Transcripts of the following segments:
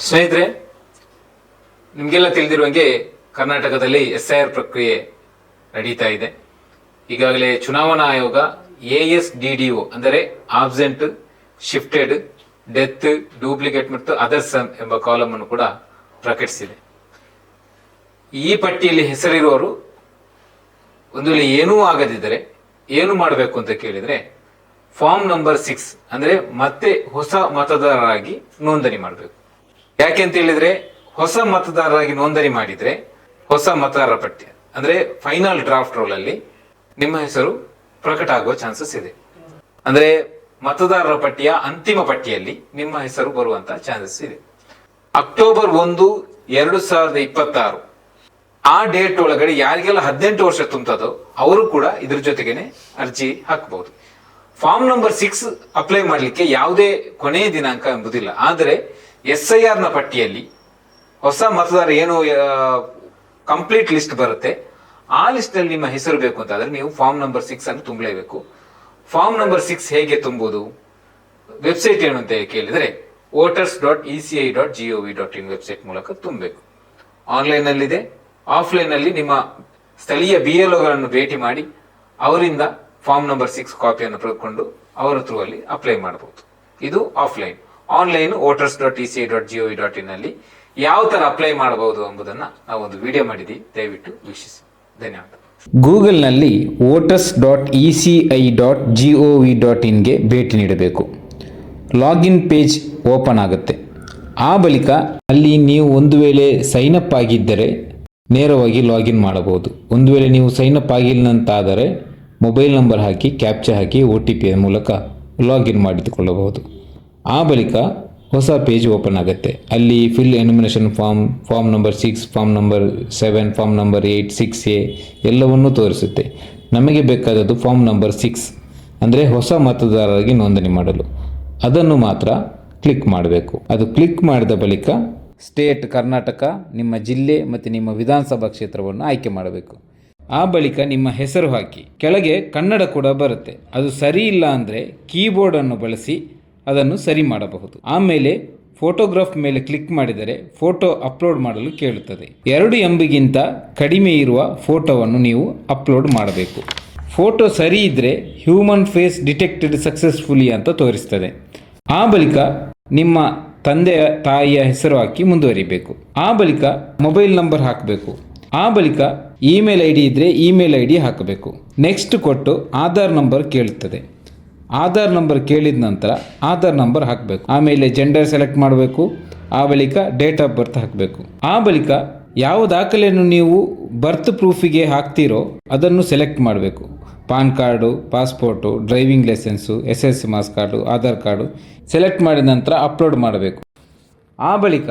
ಸ್ನೇಹಿತರೆ, ನಿಮಗೆಲ್ಲ ತಿಳಿದಿರುವಂಗೆ ಕರ್ನಾಟಕದಲ್ಲಿ SIR ಪ್ರಕ್ರಿಯೆ ನಡೀತಾ ಇದೆ. ಈಗಾಗಲೇ ಚುನಾವಣಾ ಆಯೋಗ ASDDO ಅಂದರೆ ಆಬ್ಸೆಂಟ್, ಶಿಫ್ಟೆಡ್, ಡೆತ್, ಡೂಪ್ಲಿಕೇಟ್ ಮತ್ತು ಅದರ್ಸ್ ಎಂಬ ಕಾಲಮ್ ಅನ್ನು ಕೂಡ ಪ್ರಕಟಿಸಿದೆ. ಈ ಪಟ್ಟಿಯಲ್ಲಿ ಹೆಸರಿರುವವರು ಒಂದು ವೇಳೆ ಏನೂ ಆಗದಿದ್ದರೆ ಏನು ಮಾಡಬೇಕು ಅಂತ ಕೇಳಿದರೆ ಫಾರ್ಮ್ ನಂಬರ್ 6 ಅಂದರೆ ಮತ್ತೆ ಹೊಸ ಮತದಾರರಾಗಿ ನೋಂದಣಿ ಮಾಡಬೇಕು. ಯಾಕೆಂತ ಹೇಳಿದ್ರೆ ಹೊಸ ಮತದಾರರಾಗಿ ನೋಂದಣಿ ಮಾಡಿದ್ರೆ ಹೊಸ ಮತದಾರರ ಪಟ್ಟಿ ಅಂದ್ರೆ ಫೈನಲ್ ಡ್ರಾಫ್ಟ್ ರೋಲ್ ಅಲ್ಲಿ ನಿಮ್ಮ ಹೆಸರು ಪ್ರಕಟ ಆಗುವ ಚಾನ್ಸಸ್ ಇದೆ. ಅಂದ್ರೆ ಮತದಾರರ ಪಟ್ಟಿಯ ಅಂತಿಮ ಪಟ್ಟಿಯಲ್ಲಿ ನಿಮ್ಮ ಹೆಸರು ಬರುವಂತ ಚಾನ್ಸಸ್ ಇದೆ. ಅಕ್ಟೋಬರ್ 1, 2026 ಆ ಡೇಟ್ ಒಳಗಡೆ ಯಾರಿಗೆಲ್ಲ 18 ವರ್ಷ ತುಂಬತದೋ ಅವರು ಕೂಡ ಇದ್ರ ಜೊತೆಗೇನೆ ಅರ್ಜಿ ಹಾಕಬಹುದು. ಫಾರ್ಮ್ ನಂಬರ್ 6 ಅಪ್ಲೈ ಮಾಡಲಿಕ್ಕೆ ಯಾವುದೇ ಕೊನೆಯ ದಿನಾಂಕ ಎಂಬುದಿಲ್ಲ. ಆದರೆ SIR ನ ಪಟ್ಟಿಯಲ್ಲಿ ಹೊಸ ಮತದಾರ ಏನು ಕಂಪ್ಲೀಟ್ ಲಿಸ್ಟ್ ಬರುತ್ತೆ, ಆ ಲಿಸ್ಟ್ ನಲ್ಲಿ ನಿಮ್ಮ ಹೆಸರು ಬೇಕು ಅಂತಾದ್ರೆ ನೀವು ಫಾರ್ಮ್ ನಂಬರ್ 6 ಅನ್ನು ತುಂಬಲೇಬೇಕು. ಫಾರ್ಮ್ ನಂಬರ್ 6 ಹೇಗೆ ತುಂಬುವುದು? ವೆಬ್ಸೈಟ್ ಏನು ಅಂತ ಕೇಳಿದ್ರೆ voters.eci.gov.in ವೆಬ್ಸೈಟ್ ಮೂಲಕ ತುಂಬಬೇಕು. ಆನ್ಲೈನ್ ನಲ್ಲಿದೆ, ಆಫ್ಲೈನ್ ಅಲ್ಲಿ ನಿಮ್ಮ ಸ್ಥಳೀಯ BLOಗಳನ್ನು ಭೇಟಿ ಮಾಡಿ ಅವರಿಂದ ಫಾರ್ಮ್ ನಂಬರ್ 6 ಕಾಪಿಯನ್ನು ಪಡೆದುಕೊಂಡು ಅವರ ಥ್ರೂ ಅಲ್ಲಿ ಅಪ್ಲೈ ಮಾಡಬಹುದು. ಇದು ಆಫ್ಲೈನ್. ಆನ್ಲೈನ್ voters.eci.gov.in ನಲ್ಲಿ ಯಾವ ತರ ಅಪ್ಲೈ ಮಾಡಬಹುದು ಎಂಬುದನ್ನ ನಾವು ಒಂದು ವಿಡಿಯೋ ಮಾಡಿದ್ದೀವಿ, ದಯವಿಟ್ಟು ವೀಕ್ಷಿಸಿ. ಧನ್ಯವಾದ. ಗೂಗಲ್ನಲ್ಲಿ voters.eci.gov.in ಗೆ ಭೇಟಿ ನೀಡಬೇಕು. ಲಾಗಿನ್ ಪೇಜ್ ಓಪನ್ ಆಗುತ್ತೆ. ಆ ಬಳಿಕ ಅಲ್ಲಿ ನೀವು ಒಂದು ವೇಳೆ ಸೈನ್ ಅಪ್ ಆಗಿದ್ದರೆ ನೇರವಾಗಿ ಲಾಗಿನ್ ಮಾಡಬಹುದು. ಒಂದು ವೇಳೆ ನೀವು ಸೈನ್ ಅಪ್ ಆಗಿಲ್ಲಂತಾದರೆ ಮೊಬೈಲ್ ನಂಬರ್ ಹಾಕಿ ಕ್ಯಾಪ್ಚಾ ಹಾಕಿ OTP ಮೂಲಕ ಲಾಗಿನ್ ಮಾಡಿಕೊಳ್ಳಬಹುದು. ಆ ಬಳಿಕ ಹೊಸ ಪೇಜ್ ಓಪನ್ ಆಗುತ್ತೆ. ಅಲ್ಲಿ fill enumeration form number 6, form number 7, form number 8, 6A ಎಲ್ಲವನ್ನೂ ತೋರಿಸುತ್ತೆ. ನಮಗೆ ಬೇಕಾದದ್ದು ಫಾರ್ಮ್ ನಂಬರ್ 6 ಅಂದರೆ ಹೊಸ ಮತದಾರರಿಗೆ ನೋಂದಣಿ ಮಾಡಲು. ಅದನ್ನು ಮಾತ್ರ ಕ್ಲಿಕ್ ಮಾಡಬೇಕು. ಅದು ಕ್ಲಿಕ್ ಮಾಡಿದ ಬಳಿಕ ಸ್ಟೇಟ್ ಕರ್ನಾಟಕ, ನಿಮ್ಮ ಜಿಲ್ಲೆ ಮತ್ತು ನಿಮ್ಮ ವಿಧಾನಸಭಾ ಕ್ಷೇತ್ರವನ್ನು ಆಯ್ಕೆ ಮಾಡಬೇಕು. ಆ ಬಳಿಕ ನಿಮ್ಮ ಹೆಸರು ಹಾಕಿ. ಕೆಳಗೆ ಕನ್ನಡ ಕೂಡ ಬರುತ್ತೆ. ಅದು ಸರಿ ಇಲ್ಲ ಅಂದರೆ ಕೀಬೋರ್ಡನ್ನು ಬಳಸಿ ಅದನ್ನು ಸರಿ ಮಾಡಬಹುದು. ಆಮೇಲೆ ಫೋಟೋಗ್ರಾಫ್ ಮೇಲೆ ಕ್ಲಿಕ್ ಮಾಡಿದರೆ ಫೋಟೋ ಅಪ್ಲೋಡ್ ಮಾಡಲು ಕೇಳುತ್ತದೆ. 2 MBಗಿಂತ ಕಡಿಮೆ ಇರುವ ಫೋಟೋವನ್ನು ನೀವು ಅಪ್ಲೋಡ್ ಮಾಡಬೇಕು. ಫೋಟೋ ಸರಿ ಇದ್ದರೆ ಹ್ಯೂಮನ್ ಫೇಸ್ ಡಿಟೆಕ್ಟೆಡ್ ಸಕ್ಸಸ್ಫುಲಿ ಅಂತ ತೋರಿಸ್ತದೆ. ಆ ಬಳಿಕ ನಿಮ್ಮ ತಂದೆಯ ತಾಯಿಯ ಹೆಸರು ಹಾಕಿ ಮುಂದುವರಿಬೇಕು. ಆ ಬಳಿಕ ಮೊಬೈಲ್ ನಂಬರ್ ಹಾಕಬೇಕು. ಆ ಬಳಿಕ ಇಮೇಲ್ ID ಇದ್ದರೆ ಇಮೇಲ್ ID ಹಾಕಬೇಕು. ನೆಕ್ಸ್ಟ್ ಕೊಟ್ಟು ಆಧಾರ್ ನಂಬರ್ ಕೇಳುತ್ತದೆ. ಆಧಾರ್ ನಂಬರ್ ಕೇಳಿದ ನಂತರ ಆಧಾರ್ ನಂಬರ್ ಹಾಕಬೇಕು. ಆಮೇಲೆ ಜೆಂಡರ್ ಸೆಲೆಕ್ಟ್ ಮಾಡಬೇಕು. ಆ ಬಳಿಕ ಡೇಟ್ ಆಫ್ ಬರ್ತ್ ಹಾಕಬೇಕು. ಆ ಬಳಿಕ ಯಾವ ದಾಖಲೆಯನ್ನು ನೀವು ಬರ್ತ್ ಪ್ರೂಫಿಗೆ ಹಾಕ್ತೀರೋ ಅದನ್ನು ಸೆಲೆಕ್ಟ್ ಮಾಡಬೇಕು. PAN card, passport, driving licence, SSC marks card, Aadhaar card select ಮಾಡಿದ ನಂತರ ಅಪ್ಲೋಡ್ ಮಾಡಬೇಕು. ಆ ಬಳಿಕ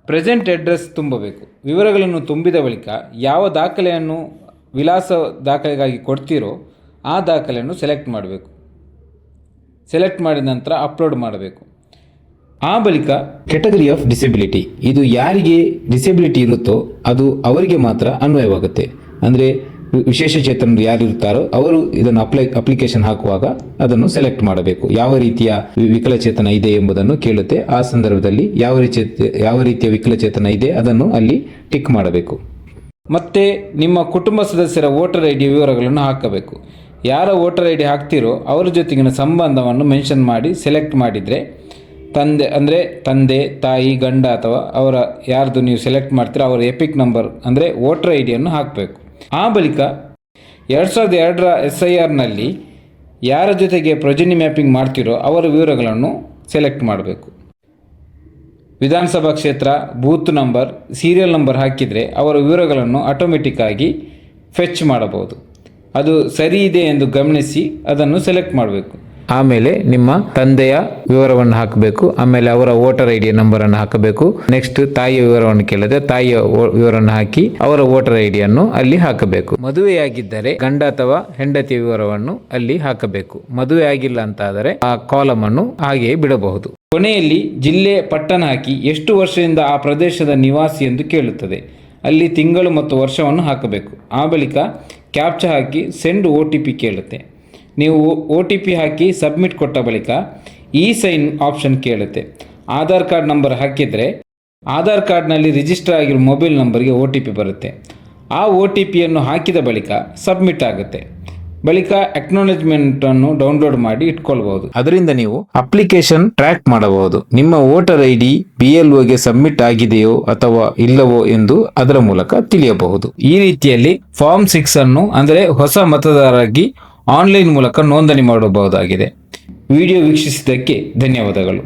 ಪ್ರೆಸೆಂಟ್ ಅಡ್ರೆಸ್ ತುಂಬಬೇಕು. ವಿವರಗಳನ್ನು ತುಂಬಿದ ಬಳಿಕ ಯಾವ ದಾಖಲೆಯನ್ನು ವಿಳಾಸ ದಾಖಲೆಗಾಗಿ ಕೊಡ್ತೀರೋ ಆ ದಾಖಲೆಯನ್ನು ಸೆಲೆಕ್ಟ್ ಮಾಡಬೇಕು. ಸೆಲೆಕ್ಟ್ ಮಾಡಿದ ನಂತರ ಅಪ್ಲೋಡ್ ಮಾಡಬೇಕು. ಆ ಬಳಿಕ ಕ್ಯಾಟಗರಿ ಆಫ್ ಡಿಸೆಬಿಲಿಟಿ, ಇದು ಯಾರಿಗೆ ಡಿಸೆಬಿಲಿಟಿ ಇರುತ್ತೋ ಅದು ಅವರಿಗೆ ಮಾತ್ರ ಅನ್ವಯವಾಗುತ್ತೆ. ಅಂದರೆ ವಿಶೇಷಚೇತನರು ಯಾರು ಇರ್ತಾರೋ ಅವರು ಇದನ್ನು ಅಪ್ಲಿಕೇಶನ್ ಹಾಕುವಾಗ ಅದನ್ನು ಸೆಲೆಕ್ಟ್ ಮಾಡಬೇಕು. ಯಾವ ರೀತಿಯ ವಿಕಲಚೇತನ ಇದೆ ಎಂಬುದನ್ನು ಕೇಳುತ್ತೆ. ಆ ಸಂದರ್ಭದಲ್ಲಿ ಯಾವ ರೀತಿಯ ವಿಕಲಚೇತನ ಇದೆ ಅದನ್ನು ಅಲ್ಲಿ ಟಿಕ್ ಮಾಡಬೇಕು. ಮತ್ತೆ ನಿಮ್ಮ ಕುಟುಂಬ ಸದಸ್ಯರ ವೋಟರ್ ID ವಿವರಗಳನ್ನು ಹಾಕಬೇಕು. ಯಾರ ವೋಟರ್ ID ಹಾಕ್ತಿರೋ ಅವರ ಜೊತೆಗಿನ ಸಂಬಂಧವನ್ನು ಮೆನ್ಷನ್ ಮಾಡಿ ಸೆಲೆಕ್ಟ್ ಮಾಡಿದರೆ ತಂದೆ, ತಾಯಿ, ಗಂಡ ಅಥವಾ ಅವರ ಯಾರ್ದು ನೀವು ಸೆಲೆಕ್ಟ್ ಮಾಡ್ತೀರೋ ಅವರ ಎಪಿಕ್ ನಂಬರ್ ಅಂದರೆ ವೋಟರ್ IDಯನ್ನು ಹಾಕಬೇಕು. ಆ ಬಳಿಕ 2002ರ SIR ನಲ್ಲಿ ಯಾರ ಜೊತೆಗೆ ಪ್ರೊಜೆನಿ ಮ್ಯಾಪಿಂಗ್ ಮಾಡ್ತಿರೋ ಅವರ ವಿವರಗಳನ್ನು ಸೆಲೆಕ್ಟ್ ಮಾಡಬೇಕು. ವಿಧಾನಸಭಾ ಕ್ಷೇತ್ರ, ಬೂತ್ ನಂಬರ್, ಸೀರಿಯಲ್ ನಂಬರ್ ಹಾಕಿದರೆ ಅವರ ವಿವರಗಳನ್ನು ಆಟೋಮೆಟಿಕ್ ಆಗಿ ಫೆಚ್ ಮಾಡಬಹುದು. ಅದು ಸರಿ ಇದೆ ಎಂದು ಗಮನಿಸಿ ಅದನ್ನು ಸೆಲೆಕ್ಟ್ ಮಾಡಬೇಕು. ಆಮೇಲೆ ನಿಮ್ಮ ತಂದೆಯ ವಿವರವನ್ನು ಹಾಕಬೇಕು. ಆಮೇಲೆ ಅವರ ವೋಟರ್ ID ನಂಬರನ್ನು ಹಾಕಬೇಕು. ನೆಕ್ಸ್ಟ್ ತಾಯಿಯ ವಿವರವನ್ನು ಕೇಳಿದ್ರೆ ತಾಯಿಯ ವಿವರವನ್ನು ಹಾಕಿ ಅವರ ವೋಟರ್ IDಯನ್ನು ಅಲ್ಲಿ ಹಾಕಬೇಕು. ಮದುವೆಯಾಗಿದ್ದರೆ ಗಂಡ ಅಥವಾ ಹೆಂಡತಿಯ ವಿವರವನ್ನು ಅಲ್ಲಿ ಹಾಕಬೇಕು. ಮದುವೆ ಆಗಿಲ್ಲ ಅಂತಾದರೆ ಆ ಕಾಲಮ್ ಅನ್ನು ಹಾಗೆಯೇ ಬಿಡಬಹುದು. ಕೊನೆಯಲ್ಲಿ ಜಿಲ್ಲೆ, ಪಟ್ಟಣ ಹಾಕಿ ಎಷ್ಟು ವರ್ಷದಿಂದ ಆ ಪ್ರದೇಶದ ನಿವಾಸಿ ಎಂದು ಕೇಳುತ್ತದೆ. ಅಲ್ಲಿ ತಿಂಗಳು ಮತ್ತು ವರ್ಷವನ್ನು ಹಾಕಬೇಕು. ಆ ಬಳಿಕ ಕ್ಯಾಪ್ಚಾ ಹಾಕಿ ಸೆಂಡ್ OTP ಕೇಳುತ್ತೆ. ನೀವು OTP ಹಾಕಿ ಸಬ್ಮಿಟ್ ಕೊಟ್ಟ ಬಳಿಕ ಸೈನ್ ಆಪ್ಷನ್ ಕೇಳುತ್ತೆ. ಆಧಾರ್ ಕಾರ್ಡ್ ನಂಬರ್ ಹಾಕಿದರೆ ಆಧಾರ್ ಕಾರ್ಡ್ನಲ್ಲಿ ರಿಜಿಸ್ಟರ್ ಆಗಿರೋ ಮೊಬೈಲ್ ನಂಬರ್ಗೆ OTP ಬರುತ್ತೆ. ಆ OTPಯನ್ನು ಹಾಕಿದ ಬಳಿಕ ಸಬ್ಮಿಟ್ ಆಗುತ್ತೆ. ಬಳಿಕ ಅಕ್ನಾಲೆಜ್ಮೆಂಟನ್ನು ಡೌನ್ಲೋಡ್ ಮಾಡಿ ಇಟ್ಕೊಳ್ಬಹುದು. ಅದರಿಂದ ನೀವು ಅಪ್ಲಿಕೇಶನ್ ಟ್ರ್ಯಾಕ್ ಮಾಡಬಹುದು. ನಿಮ್ಮ ವೋಟರ್ ID BLOಗೆ ಸಬ್ಮಿಟ್ ಆಗಿದೆಯೋ ಅಥವಾ ಇಲ್ಲವೋ ಎಂದು ಅದರ ಮೂಲಕ ತಿಳಿಯಬಹುದು. ಈ ರೀತಿಯಲ್ಲಿ ಫಾರ್ಮ್ 6 ಅನ್ನು ಅಂದರೆ ಹೊಸ ಮತದಾರರಾಗಿ ಆನ್ಲೈನ್ ಮೂಲಕ ನೋಂದಣಿ ಮಾಡಬಹುದಾಗಿದೆ. ವಿಡಿಯೋ ವೀಕ್ಷಿಸಿದ್ದಕ್ಕೆ ಧನ್ಯವಾದಗಳು.